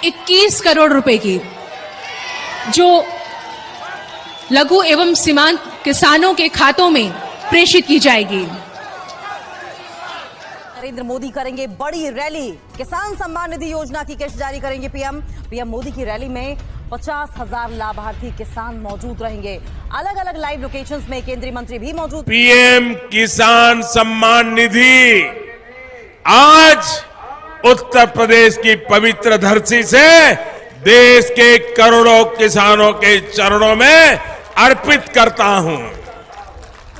21 करोड़ रुपए की, जो लघु एवं सीमांत किसानों के खातों में प्रेषित की जाएगी। नरेंद्र मोदी करेंगे बड़ी रैली, किसान सम्मान निधि योजना की किस्त जारी करेंगे पीएम मोदी की रैली में 50,000 लाभार्थी किसान मौजूद रहेंगे। अलग अलग लाइव लोकेशंस में केंद्रीय मंत्री भी मौजूद। पीएम किसान सम्मान निधि आज उत्तर प्रदेश की पवित्र धरती से देश के करोड़ों किसानों के चरणों में अर्पित करता हूं।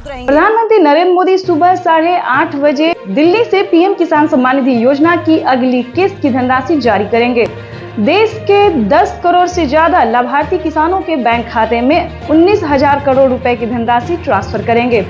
प्रधानमंत्री नरेंद्र मोदी सुबह 8:30 बजे दिल्ली से पीएम किसान सम्मान निधि योजना की अगली किस्त की धनराशि जारी करेंगे। देश के 10 करोड़ से ज्यादा लाभार्थी किसानों के बैंक खाते में 19,000 करोड़ रुपए की धनराशि ट्रांसफर करेंगे।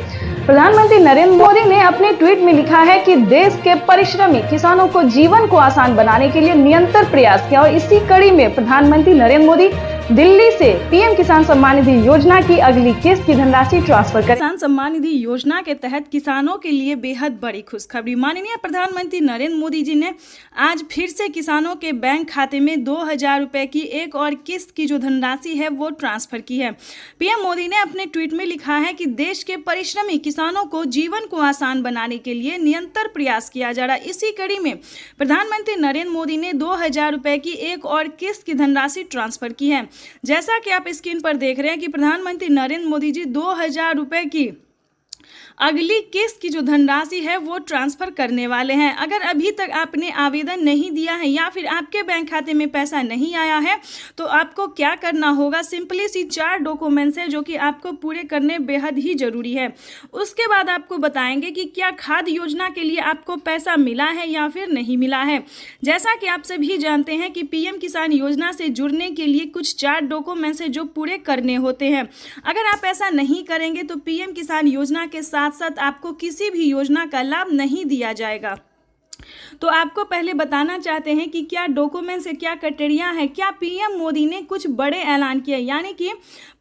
प्रधानमंत्री नरेंद्र मोदी ने अपने ट्वीट में लिखा है कि देश के परिश्रमी किसानों को जीवन को आसान बनाने के लिए निरंतर प्रयास किया और इसी कड़ी में प्रधानमंत्री नरेंद्र मोदी दिल्ली से पीएम किसान सम्मान निधि योजना की अगली किस्त की धनराशि ट्रांसफर करें। किसान सम्मान निधि योजना के तहत किसानों के लिए बेहद बड़ी खुशखबरी। माननीय प्रधानमंत्री नरेंद्र मोदी जी ने आज फिर से किसानों के बैंक खाते में 2,000 रुपए की एक और किस्त की जो धनराशि है वो ट्रांसफर की है। पीएम मोदी ने अपने ट्वीट में लिखा है कि देश के परिश्रमी किसानों को जीवन को आसान बनाने के लिए निरंतर प्रयास किया जा रहा है। इसी कड़ी में प्रधानमंत्री नरेंद्र मोदी ने 2,000 रुपए की एक और किस्त की धनराशि ट्रांसफर की है। जैसा कि आप स्क्रीन पर देख रहे हैं कि प्रधानमंत्री नरेंद्र मोदी जी 2,000 रुपए की अगली किस्त की जो धनराशि है वो ट्रांसफर करने वाले हैं। अगर अभी तक आपने आवेदन नहीं दिया है या फिर आपके बैंक खाते में पैसा नहीं आया है तो आपको क्या करना होगा, सिंपली सी 4 डॉक्यूमेंट्स हैं जो कि आपको पूरे करने बेहद ही जरूरी है। उसके बाद आपको बताएंगे कि क्या खाद्य योजना के लिए आपको पैसा मिला है या फिर नहीं मिला है। जैसा कि आप सभी जानते हैं कि पीएम किसान योजना से जुड़ने के लिए कुछ 4 डॉक्यूमेंट्स हैं जो पूरे करने होते हैं। अगर आप ऐसा नहीं करेंगे तो पीएम किसान योजना के साथ साथ आपको किसी भी योजना का लाभ नहीं दिया जाएगा। तो आपको पहले बताना चाहते हैं कि क्या डॉक्यूमेंट्स है, क्या क्राइटेरिया है। क्या पीएम मोदी ने कुछ बड़े ऐलान किए, यानी कि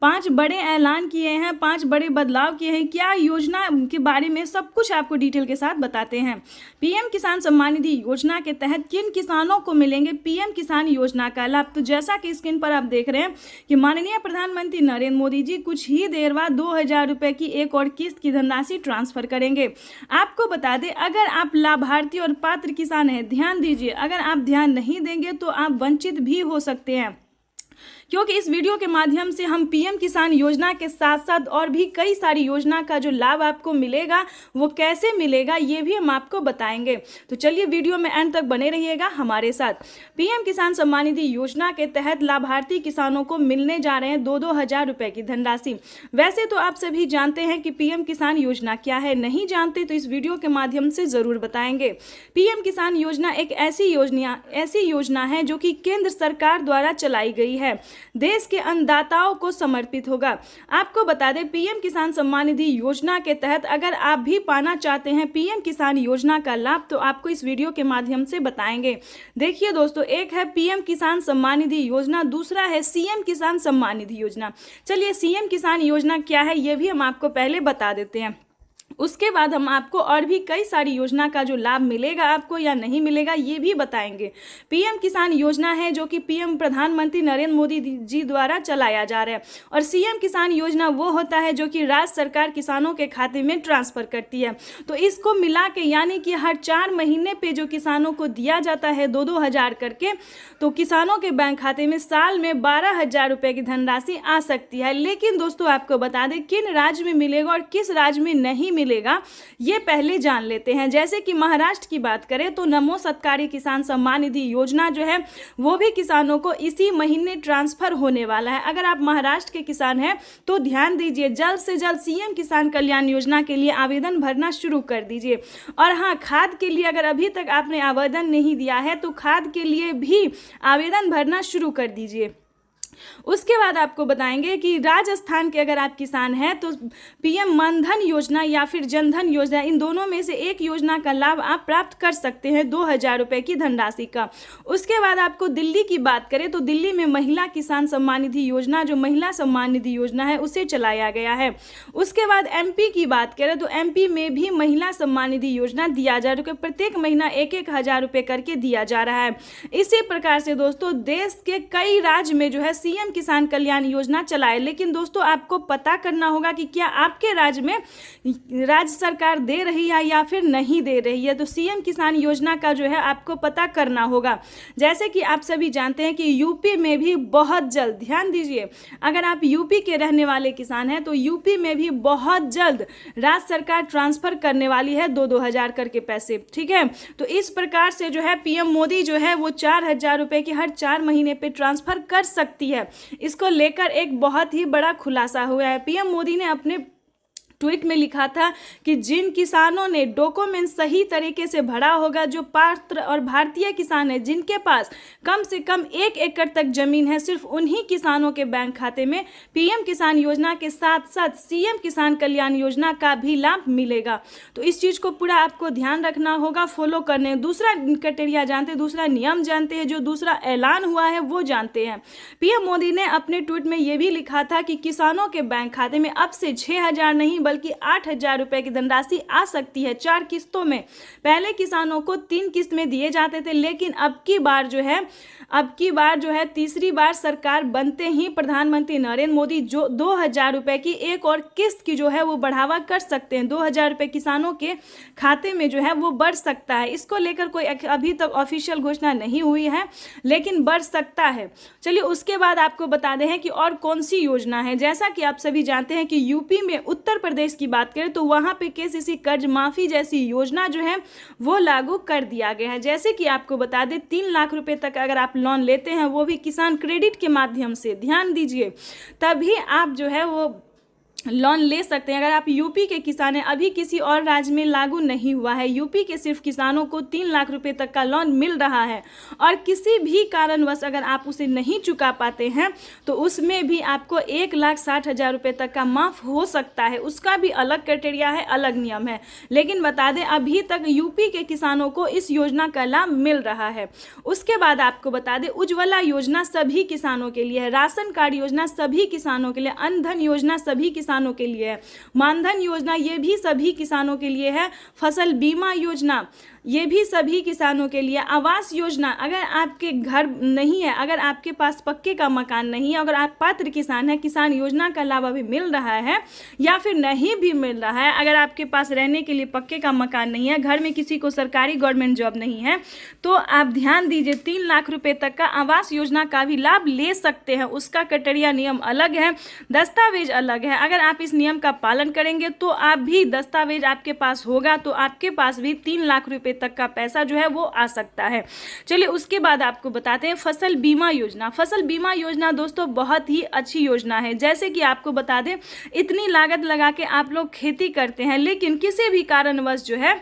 5 बड़े ऐलान किए हैं, 5 बड़े बदलाव किए हैं। क्या योजना के बारे में सब कुछ आपको डिटेल के साथ बताते हैं। पीएम किसान सम्मान निधि योजना के तहत किन किसानों को मिलेंगे पीएम किसान योजना का लाभ। तो जैसा कि स्क्रीन पर आप देख रहे हैं कि माननीय प्रधानमंत्री नरेंद्र मोदी जी कुछ ही देर बाद 2,000 रुपए की एक और किस्त की धनराशि ट्रांसफर करेंगे। आपको बता दें, अगर आप लाभार्थी और पात्र किसान है, ध्यान दीजिए, अगर आप ध्यान नहीं देंगे तो आप वंचित भी हो सकते हैं, क्योंकि इस वीडियो के माध्यम से हम पीएम किसान योजना के साथ साथ और भी कई सारी योजना का जो लाभ आपको मिलेगा वो कैसे मिलेगा ये भी हम आपको बताएंगे। तो चलिए वीडियो में एंड तक बने रहिएगा हमारे साथ। पीएम किसान सम्मान निधि योजना के तहत लाभार्थी किसानों को मिलने जा रहे हैं 2-2 रुपए की धनराशि। वैसे तो आप सभी जानते हैं कि पीएम किसान योजना क्या है, नहीं जानते तो इस वीडियो के माध्यम से जरूर बताएंगे। पीएम किसान योजना एक ऐसी योजना है जो कि केंद्र सरकार द्वारा चलाई गई है, देश के अन्नदाताओं को समर्पित होगा। आपको बता दें, पीएम किसान सम्मान निधि योजना के तहत अगर आप भी पाना चाहते हैं पीएम किसान योजना का लाभ तो आपको इस वीडियो के माध्यम से बताएंगे। देखिए दोस्तों, एक है पीएम किसान सम्मान निधि योजना, दूसरा है सीएम किसान सम्मान निधि योजना। चलिए सीएम किसान योजना क्या है ये भी हम आपको पहले बता देते हैं, उसके बाद हम आपको और भी कई सारी योजना का जो लाभ मिलेगा आपको या नहीं मिलेगा ये भी बताएंगे। पीएम किसान योजना है जो कि पीएम प्रधानमंत्री नरेंद्र मोदी जी द्वारा चलाया जा रहा है, और सीएम किसान योजना वो होता है जो कि राज्य सरकार किसानों के खाते में ट्रांसफर करती है। तो इसको मिला के यानी कि हर 4 महीने पे जो किसानों को दिया जाता है 2-2 हज़ार करके, तो किसानों के बैंक खाते में साल में 12,000 रुपये की धनराशि आ सकती है। लेकिन दोस्तों आपको बता दें किन राज्य में मिलेगा और किस राज्य में नहीं मिलेगा ये पहले जान लेते हैं। जैसे कि महाराष्ट्र की बात करें तो नमो सत्कारी किसान सम्मान निधि योजना जो है वो भी किसानों को इसी महीने ट्रांसफर होने वाला है। अगर आप महाराष्ट्र के किसान हैं तो ध्यान दीजिए, जल्द से जल्द सीएम किसान कल्याण योजना के लिए आवेदन भरना शुरू कर दीजिए। और हाँ, खाद के लिए अगर अभी तक आपने आवेदन नहीं दिया है तो खाद के लिए भी आवेदन भरना शुरू कर दीजिए। उसके बाद आपको बताएंगे कि राजस्थान के अगर आप किसान हैं तो पीएम मानधन योजना या फिर जनधन योजना, इन दोनों में से एक योजना का लाभ आप प्राप्त कर सकते हैं 2000 रुपये की धनराशि का। उसके बाद आपको दिल्ली की बात करें तो दिल्ली में महिला किसान सम्मान निधि योजना, जो महिला सम्मान निधि योजना है, उसे चलाया गया है। उसके बाद एमपी की बात करें तो एमपी में भी महिला सम्मान निधि योजना दिया जा रहा है, प्रत्येक महीना 1,000 रुपये करके दिया जा रहा है। इसी प्रकार से दोस्तों देश के कई राज्य में जो है सीएम किसान कल्याण योजना चलाए, लेकिन दोस्तों आपको पता करना होगा कि क्या आपके राज्य में राज्य सरकार दे रही है या फिर नहीं दे रही है। तो सीएम किसान योजना का जो है आपको पता करना होगा। जैसे कि आप सभी जानते हैं कि यूपी में भी बहुत जल्द, ध्यान दीजिए, अगर आप यूपी के रहने वाले किसान हैं तो यूपी में भी बहुत जल्द राज्य सरकार ट्रांसफर करने वाली है 2-2 हज़ार करके पैसे, ठीक है। तो इस प्रकार से जो है पीएम मोदी जो है वो 4,000 रुपये की हर 4 महीने पे ट्रांसफर कर सकती है। इसको लेकर एक बहुत ही बड़ा खुलासा हुआ है। पीएम मोदी ने अपने ट्वीट में लिखा था कि जिन किसानों ने डॉक्यूमेंट सही तरीके से भरा होगा, जो पात्र और भारतीय किसान हैं जिनके पास कम से कम 1 एकड़ तक जमीन है, सिर्फ उन्हीं किसानों के बैंक खाते में पीएम किसान योजना के साथ साथ सीएम किसान कल्याण योजना का भी लाभ मिलेगा। तो इस चीज़ को पूरा आपको ध्यान रखना होगा, फॉलो करने। दूसरा क्राइटेरिया जानते हैं, दूसरा नियम जानते हैं, जो दूसरा ऐलान हुआ है वो जानते हैं। पीएम मोदी ने अपने ट्वीट में ये भी लिखा था कि किसानों के बैंक खाते में अब से 6,000 नहीं बल्कि 8,000 रुपए की धनराशि आ सकती है 4 किस्तों में। पहले किसानों को 3 किस्त में दिए जाते थे, लेकिन अब की बार जो है तीसरी बार सरकार बनते ही प्रधानमंत्री नरेंद्र मोदी जो 2,000 रुपए की एक और किस्त की जो है वो बढ़ावा कर सकते हैं। 2,000 रुपए किसानों के खाते में जो है वो बढ़ सकता है। इसको लेकर कोई अभी तक ऑफिशियल घोषणा नहीं हुई है, लेकिन बढ़ सकता है। चलिए उसके बाद आपको बता दें कि और कौन सी योजना है। जैसा कि आप सभी जानते हैं कि यूपी में, उत्तर प्रदेश की बात करें तो वहां पे केसीसी कर्ज माफी जैसी योजना जो है वो लागू कर दिया गया है। जैसे कि आपको बता दें 3 लाख रुपए तक अगर आप लोन लेते हैं, वो भी किसान क्रेडिट के माध्यम से, ध्यान दीजिए, तभी आप जो है वो लोन ले सकते हैं। अगर आप यूपी के किसान हैं, अभी किसी और राज्य में लागू नहीं हुआ है, यूपी के सिर्फ किसानों को 3 लाख रुपए तक का लोन मिल रहा है। और किसी भी कारणवश अगर आप उसे नहीं चुका पाते हैं तो उसमें भी आपको 1,60,000 रुपये तक का माफ़ हो सकता है। उसका भी अलग क्राइटेरिया है, अलग नियम है। लेकिन बता दें अभी तक यूपी के किसानों को इस योजना का लाभ मिल रहा है। उसके बाद आपको बता दें उज्ज्वला योजना सभी किसानों के लिए है, राशन कार्ड योजना सभी किसानों के लिए, अन्न धन योजना सभी किसानों के लिए है, मानधन योजना ये भी सभी किसानों के लिए है, फसल बीमा योजना ये भी सभी किसानों के लिए, आवास योजना, अगर आपके घर नहीं है, अगर आपके पास पक्के का मकान नहीं है, अगर आप पात्र किसान हैं, किसान योजना का लाभ अभी मिल रहा है या फिर नहीं भी मिल रहा है, अगर आपके पास रहने के लिए पक्के का मकान नहीं है, घर में किसी को सरकारी गवर्नमेंट जॉब नहीं है, तो आप ध्यान दीजिए 3 लाख रुपए तक का आवास योजना का भी लाभ ले सकते हैं। उसका क्राइटेरिया नियम अलग है, दस्तावेज अलग है। अगर आप इस नियम का पालन करेंगे तो आप भी, दस्तावेज आपके पास होगा तो आपके पास भी 3 लाख रुपए तक का पैसा जो है वो आ सकता है। चलिए उसके बाद आपको बताते हैं फसल बीमा योजना। फसल बीमा योजना दोस्तों बहुत ही अच्छी योजना है। जैसे कि आपको बता दें इतनी लागत लगा के आप लोग खेती करते हैं, लेकिन किसी भी कारणवश जो है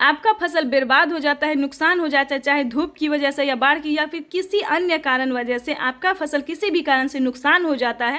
आपका फसल बर्बाद हो जाता है, नुकसान हो जाता है, चाहे धूप की वजह से या बाढ़ की या फिर किसी अन्य कारण वजह से आपका फसल किसी भी कारण से नुकसान हो जाता है,